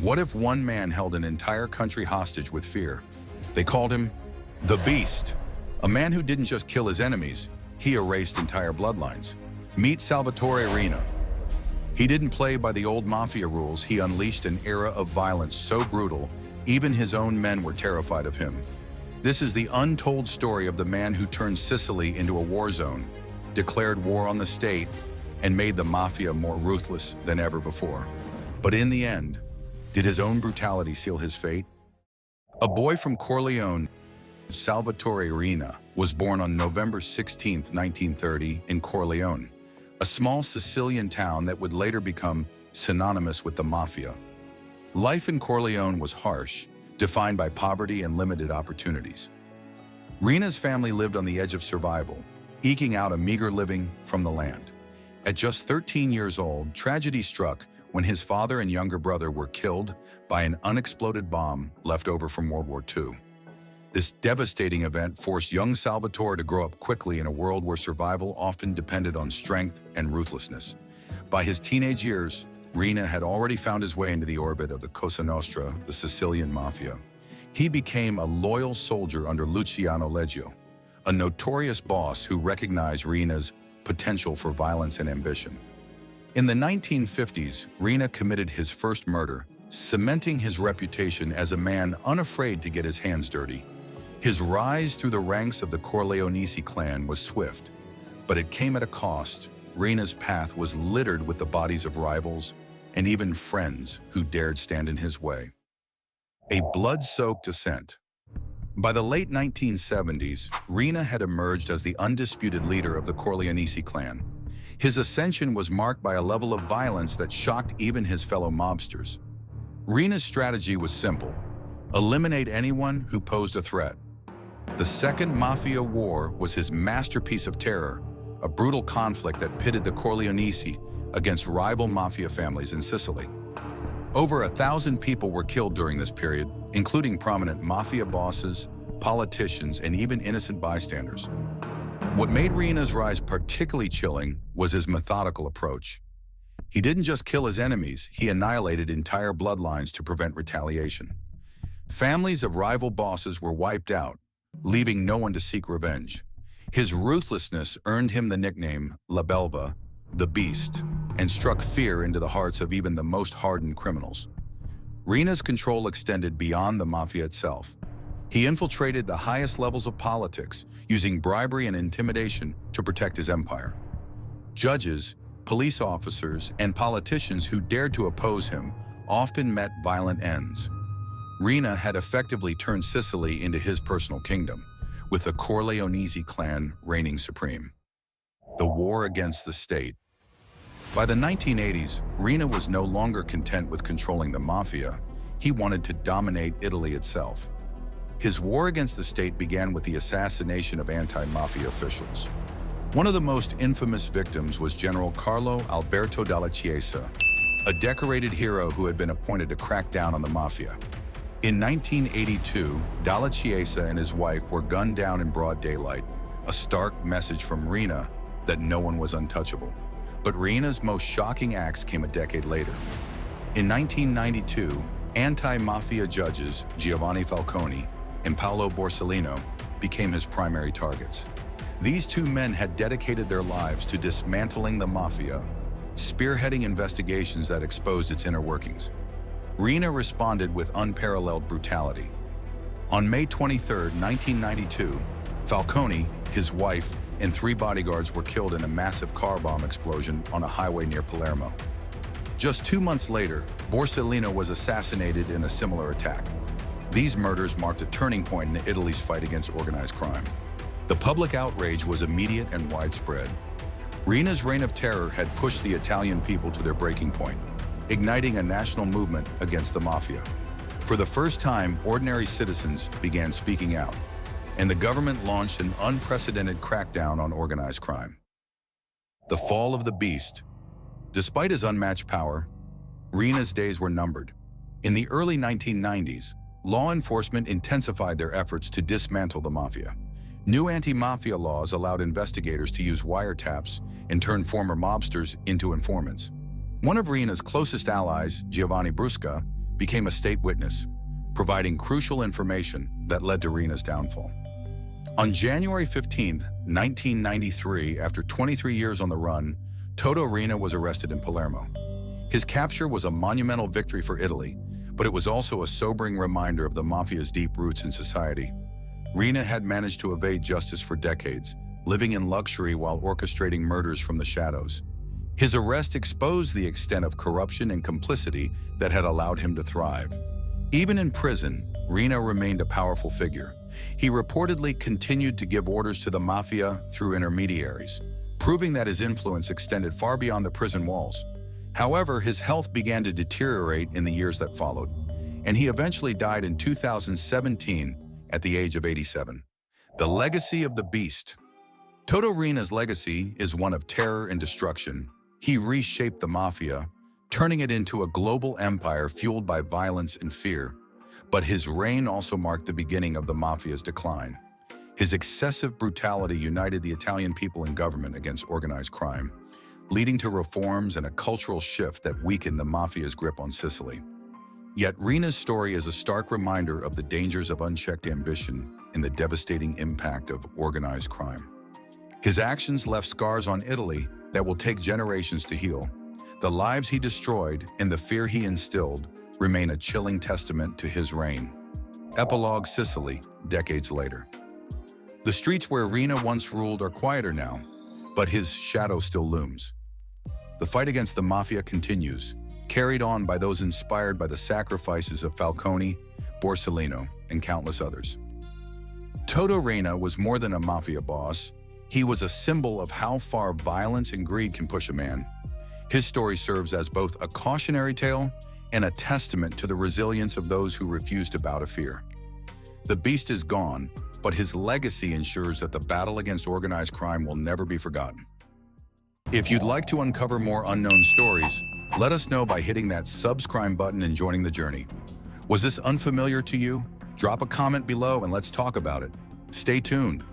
What if one man held an entire country hostage with fear? They called him the Beast, a man who didn't just kill his enemies, he erased entire bloodlines. Meet Salvatore Riina. He didn't play by the old Mafia rules. He unleashed an era of violence so brutal, even his own men were terrified of him. This is the untold story of the man who turned Sicily into a war zone, declared war on the state, and made the Mafia more ruthless than ever before. But in the end, did his own brutality seal his fate? A boy from Corleone, Salvatore Riina, was born on November 16, 1930, in Corleone, a small Sicilian town that would later become synonymous with the Mafia. Life in Corleone was harsh, defined by poverty and limited opportunities. Riina's family lived on the edge of survival, eking out a meager living from the land. At just 13 years old, tragedy struck when his father and younger brother were killed by an unexploded bomb left over from World War II. This devastating event forced young Salvatore to grow up quickly in a world where survival often depended on strength and ruthlessness. By his teenage years, Riina had already found his way into the orbit of the Cosa Nostra, the Sicilian Mafia. He became a loyal soldier under Luciano Leggio, a notorious boss who recognized Riina's potential for violence and ambition. In the 1950s, Riina committed his first murder, cementing his reputation as a man unafraid to get his hands dirty. His rise through the ranks of the Corleonesi clan was swift, but it came at a cost. Riina's path was littered with the bodies of rivals and even friends who dared stand in his way. A blood-soaked ascent. By the late 1970s, Riina had emerged as the undisputed leader of the Corleonesi clan. His ascension was marked by a level of violence that shocked even his fellow mobsters. Riina's strategy was simple: eliminate anyone who posed a threat. The Second Mafia War was his masterpiece of terror, a brutal conflict that pitted the Corleonesi against rival mafia families in Sicily. Over 1,000 people were killed during this period, including prominent mafia bosses, politicians, and even innocent bystanders. What made Riina's rise particularly chilling was his methodical approach. He didn't just kill his enemies, he annihilated entire bloodlines to prevent retaliation. Families of rival bosses were wiped out, leaving no one to seek revenge. His ruthlessness earned him the nickname La Belva, the Beast, and struck fear into the hearts of even the most hardened criminals. Riina's control extended beyond the Mafia itself. He infiltrated the highest levels of politics, using bribery and intimidation to protect his empire. Judges, police officers, and politicians who dared to oppose him often met violent ends. Riina had effectively turned Sicily into his personal kingdom, with the Corleonesi clan reigning supreme. The war against the state. By the 1980s, Riina was no longer content with controlling the Mafia. He wanted to dominate Italy itself. His war against the state began with the assassination of anti-Mafia officials. One of the most infamous victims was General Carlo Alberto Dalla Chiesa, a decorated hero who had been appointed to crack down on the Mafia. In 1982, Dalla Chiesa and his wife were gunned down in broad daylight, a stark message from Riina that no one was untouchable. But Riina's most shocking acts came a decade later. In 1992, anti-Mafia judges Giovanni Falcone and Paolo Borsellino became his primary targets. These two men had dedicated their lives to dismantling the Mafia, spearheading investigations that exposed its inner workings. Riina responded with unparalleled brutality. On May 23, 1992, Falcone, his wife, and 3 bodyguards were killed in a massive car bomb explosion on a highway near Palermo. Just 2 months later, Borsellino was assassinated in a similar attack. These murders marked a turning point in Italy's fight against organized crime. The public outrage was immediate and widespread. Riina's reign of terror had pushed the Italian people to their breaking point, igniting a national movement against the Mafia. For the first time, ordinary citizens began speaking out, and the government launched an unprecedented crackdown on organized crime. The fall of the Beast. Despite his unmatched power, Riina's days were numbered. In the early 1990s, law enforcement intensified their efforts to dismantle the Mafia. New anti-Mafia laws allowed investigators to use wiretaps and turn former mobsters into informants. One of Riina's closest allies, Giovanni Brusca, became a state witness, providing crucial information that led to Riina's downfall. On January 15, 1993, after 23 years on the run, Toto Riina was arrested in Palermo. His capture was a monumental victory for Italy, but it was also a sobering reminder of the Mafia's deep roots in society. Riina had managed to evade justice for decades, living in luxury while orchestrating murders from the shadows. His arrest exposed the extent of corruption and complicity that had allowed him to thrive. Even in prison, Riina remained a powerful figure. He reportedly continued to give orders to the Mafia through intermediaries, proving that his influence extended far beyond the prison walls. However, his health began to deteriorate in the years that followed, and he eventually died in 2017 at the age of 87. The legacy of the Beast. Toto Riina's legacy is one of terror and destruction. He reshaped the Mafia, turning it into a global empire fueled by violence and fear. But his reign also marked the beginning of the Mafia's decline. His excessive brutality united the Italian people and government against organized crime, leading to reforms and a cultural shift that weakened the Mafia's grip on Sicily. Yet Riina's story is a stark reminder of the dangers of unchecked ambition and the devastating impact of organized crime. His actions left scars on Italy that will take generations to heal. The lives he destroyed and the fear he instilled remain a chilling testament to his reign. Epilogue, Sicily, decades later. The streets where Riina once ruled are quieter now, but his shadow still looms. The fight against the Mafia continues, carried on by those inspired by the sacrifices of Falcone, Borsellino, and countless others. Toto Riina was more than a Mafia boss. He was a symbol of how far violence and greed can push a man. His story serves as both a cautionary tale and a testament to the resilience of those who refuse to bow to fear. The Beast is gone, but his legacy ensures that the battle against organized crime will never be forgotten. If you'd like to uncover more unknown stories, let us know by hitting that subscribe button and joining the journey. Was this unfamiliar to you? Drop a comment below and let's talk about it. Stay tuned.